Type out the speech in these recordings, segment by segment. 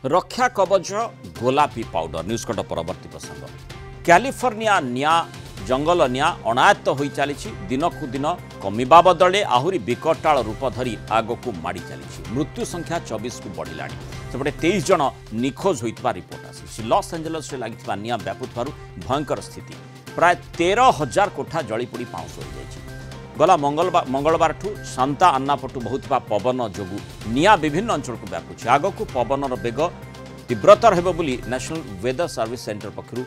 रक्षा कवच गोलापी powder news cut परवर्ती प्रसंग कैलिफोर्निया निया जंगल निया अनायत्त हो चली दिनकू दिन कमिबा बदले आहुरी विकटाल रूप धरी आग को माड़ी चली मृत्यु संख्या 24 को बढ़ला सेपटे 23 जन निखोज होता रिपोर्ट आसी लॉस एंजेलस लगी निया व्यापुवर भयंकर स्थिति प्राय 13,000 कोठा जलीपोड़ी पाउंस हो जाए गला मंगलवार सांता अन्ना पटु बहुतबा पवन जोगु निया विभिन्न अंचल को व्यापुची आग को पवनर बेग तीव्रतर हेबो बोली नेशनल वेदर सर्विस सेंटर पक्षरु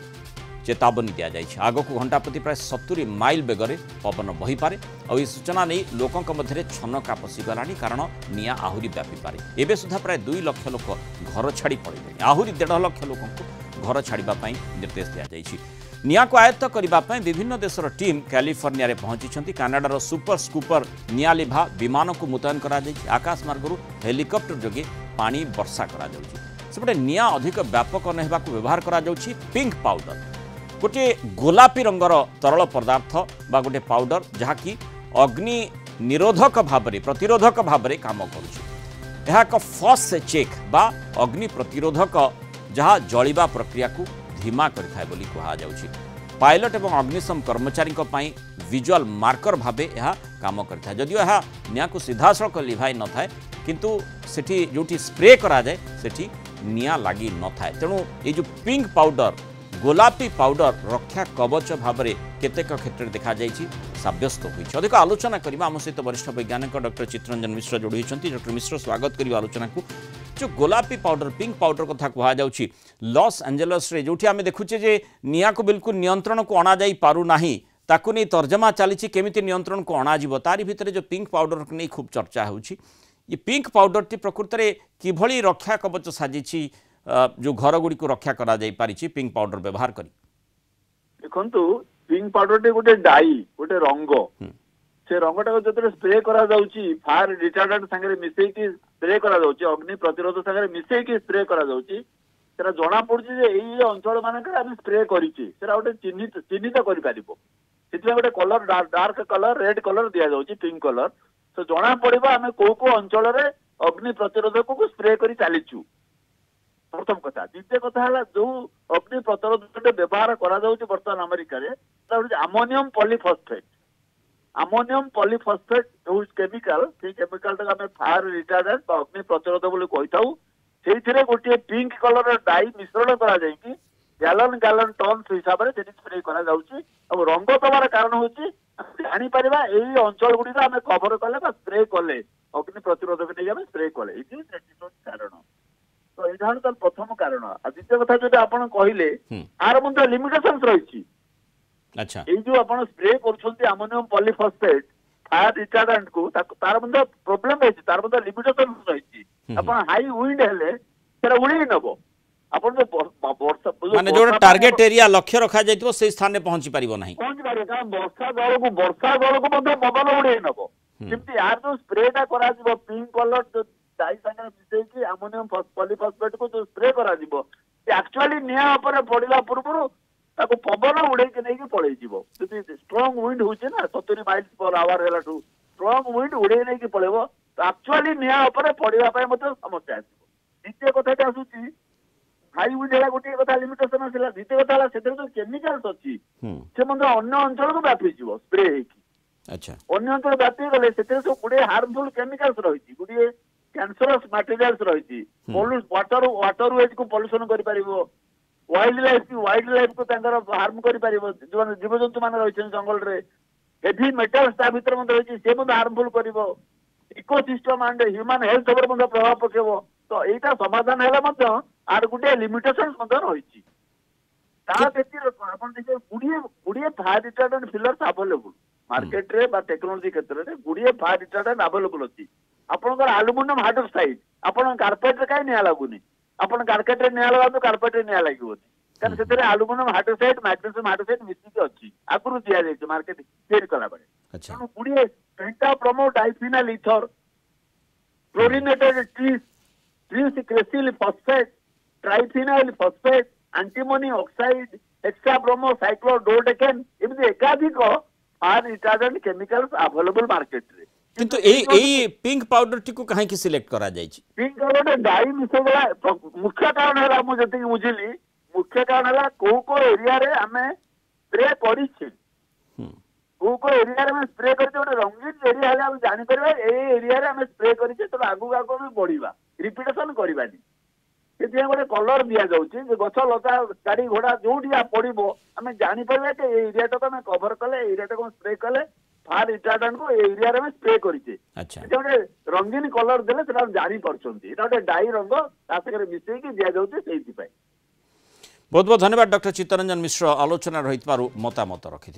चेतावनी दिया जाइए आग को घंटा प्रति प्राय 70 माइल बेगरे पवन बही पारे और ये सूचना नहीं लोकों मध्य छनका पशिगला कारण निया आहुरी व्यापी पारे एवं सुधा प्राय 2 लाख लोक घर छाड़ी पड़े आहुरी 1.5 लाख लोक घर छाड़ापी निर्देश दिया जाइए निया को आयत्त करने विभिन्न देशर टीम कैलिफोर्निया रे पहुंची कानाडार सुपर स्कूपर निया लिभा विमान को मुतयन करा आकाश मार्गरू हेलिकप्टर जोगे पानी वर्षा करा सेपटे निया अधिक व्यापक नहेबा को व्यवहार करा पिंक पाउडर गोटे गोलापी रंगर तरल पदार्थ बा गोटे पाउडर जहाँकि अग्नि निरोधक भाव प्रतिरोधक भाव काम कर फर्स्ट चेक बा अग्नि प्रतिरोधक जहाँ जलिबा प्रक्रिया को धीमा करिथाय बोली कहा जाउछि पायलट एवं अग्निशम कर्मचारी विजुअल मार्कर भावे यह काम करता है जदियो यह निया को सीधासख लिभाई न थाए किंतु सेठी जोठी स्प्रे करा जाए सेठी निया लगी न थाए तेणु ये जो पिंक पाउडर गोलापी पाउडर रक्षा कवच भाव में केतेक क्षेत्र देखा जाइछि सब्यस्त होइछि अधिक आलोचना करबा आम सहित वरिष्ठ वैज्ञानिक डॉक्टर चित्तरंजन मिश्र जोड़ी होइछन्ति डॉक्टर मिश्र स्वागत करिबा आलोचना को जो गोलापी पाउडर पिंक पाउडर कथा कहा जाउछि लॉस एंजेलस रे जोठी आमे देखुचे जे निया को बिल्कुल नियंत्रण को अणा जाई पारु नाही ताकू नहीं तर्जमा चली केमिति नियंत्रण को अणा जीव तारि भितरे जो पिंक पाउडर को नहीं खूब चर्चा होउछि ये पिंक पाउडर टी प्रकृत रे किभली रक्षा कवच साजिछि जो घर गुडी को रक्षा करा जाई पारिछि पिंक पाउडर व्यवहार करी देखंतु पिंक पाउडर टे गोटे डाई गोटे रंग से रंगटा को जतरे स्प्रे करा जाउची फायर रिटार्डेंट संगे मिसई की स्प्रे करा जाउची अग्नि प्रतिरोध संगे मिसई की स्प्रे करा जाउची सेरा जणा पड़छि जे एई अंचल मानकर हम स्प्रे करिछि सेरा गोटे चिन्हित करि पारिबो सेति गोटे colour dark colour red colour दिया जाउची पिंक कलर तो जणा पड़िबो हम को अंचल रे अग्नि प्रतिरोधक को स्प्रे करि चालिछु प्रथम कथा द्वितीय कथा है जो अग्नि प्रतिरोधक व्यवहार करा जाउची वर्तमान अमेरिका रे अमोनियम पॉलीफॉस्फेट जो केमिकल से केमिकल तक हमें फायर रिटार्डेंट अग्नि प्रतिरोध बोली कही था से गोटे पिंक कलर डाई मिश्रण करा जाइकी गैलन टन हिसाब से स्प्रे करा जाउची अब रंग दबार कारण होची जानी परिबा एई अंचल गुडी हमें कवर कले स्प्रे कले अग्नि प्रतिरोधक नहीं हमें स्प्रे कले इति कारण तो एटा तो प्रथम कारण आ द्वितीय कथा जो आपण कहिले आर मध्ये लिमिटेशंस रहिछि अच्छा ये जो आपण स्प्रे करछन्ती अमोनियम पॉलीफॉस्फेट फायर रिटार्डेंट को तार मध्ये प्रॉब्लम है तार मध्ये लिमिटेशन रहिछि आपण हाई विंड हेले सेरा उड़ी नबो आपण जो वर्षा माने जो टारगेट एरिया लक्ष्य रखा जाइतो से स्थान में पहुंची परिबो नाही पहुंच पारे का वर्षा जल को मध्ये पवन उड़ी नबो किंतु यार जो स्प्रेटा करा जिवो पिंक कलर जो डाई संगे मिसई की अमोनियम पॉलीफॉस्फेट को जो स्प्रे करा जिवो एक्चुअली निया ऊपर पड़िला पूर्व ताको पवन उड़े के नहीं पड़े जीवो स्ट्रांग विंड होचे ना 70 माइल्स पर आवर हेला टू स्ट्रांग विंड उड़े नहीं कि पड़ेबो तो एक्चुअली निया ऊपर पड़िबा पय मते समस्या आसीबो द्वितीय कथाटा आसुची हाई विंड हेला गोटे कथा लिमिटेशन आसिला द्वितीय कथा हला सेते जो केमिकल्स अछि से मते अन्य अंचल को व्यापी जीवो स्प्रे हेकी अच्छा अन्य अंचल व्यापी गले सेते जो गुडे हार्मफुल केमिकल्स रहिछि गुडे कैंसरस मटेरियल्स रहिछि वाटर वेज को पोल्यूशन करि परिबो वाइल्ड लाइफ को हार्म कर जीव जंतु मान रही जंगल रे हेवी मेटल्स ता भीतर रही से हार्मफुल कर इकोसिस्टम एंड ह्यूमन हेल्थ उपर प्रभाव पकेब तो यहाँ समाधान है आर गोटे लिमिटेशन रही गुड़िए fire retardant fillers available market रे बा टेक्नोलॉजी क्षेत्र में गुड़िए फायर रिटार्डेंट अवेलेबल अच्छी आपंकर आलुमिनियम हाइड्रोक्साइड आपण कार्पेट रे कहीं निया लगुनि आपण कार्पेट रे निया लगा तो कार्पेट रे निया लागिबोनी कारण सेतरे एल्युमिनियम हाइड्रोक्साइड मैग्नीशियम हाइड्रोक्साइड मिसिक अछि आगुरु दिया जाय मार्केट सेल कला बडे अच्छा गुडिए penta bromo diphenyl ether chlorinated tris cresyl phosphate triphenyl phosphate antimony oxide extra bromo cyclododecane एमि एकाधिक fire retardant chemicals available market रे किंतु एई पिंक पाउडर टी को काहे की सिलेक्ट करा जाई छी पिंक गोटे डाई मिसेगला मुख्य कारण है मु जति बुझिली मुख्य कारण है को एरिया रे हमें स्प्रे करिछि को एरिया रे हमें स्प्रे करते गोटे रंगीन एरिया है हम जानि परबा ए एरिया रे हमें स्प्रे करिछि तो आगु आगु भी बढ़िबा रिपीटेशन करबानी से गोटे कलर दि जाऊँगी गछ लता गाड़ी घोड़ा जो पड़ो आम जापर कि एरिया टाक आम कभर कले एरिया टाक स्प्रे कले फार रिटार्डेंट को एरिया रे स्प्रे करें गोटे रंगीन कलर देले से जानी पार्टी गोटे डाई रंग ताकि मिसेक दि जाऊँगी बहुत बहुत धन्यवाद डॉक्टर चित्तरंजन मिश्र आलोचना रही मतामत रखि।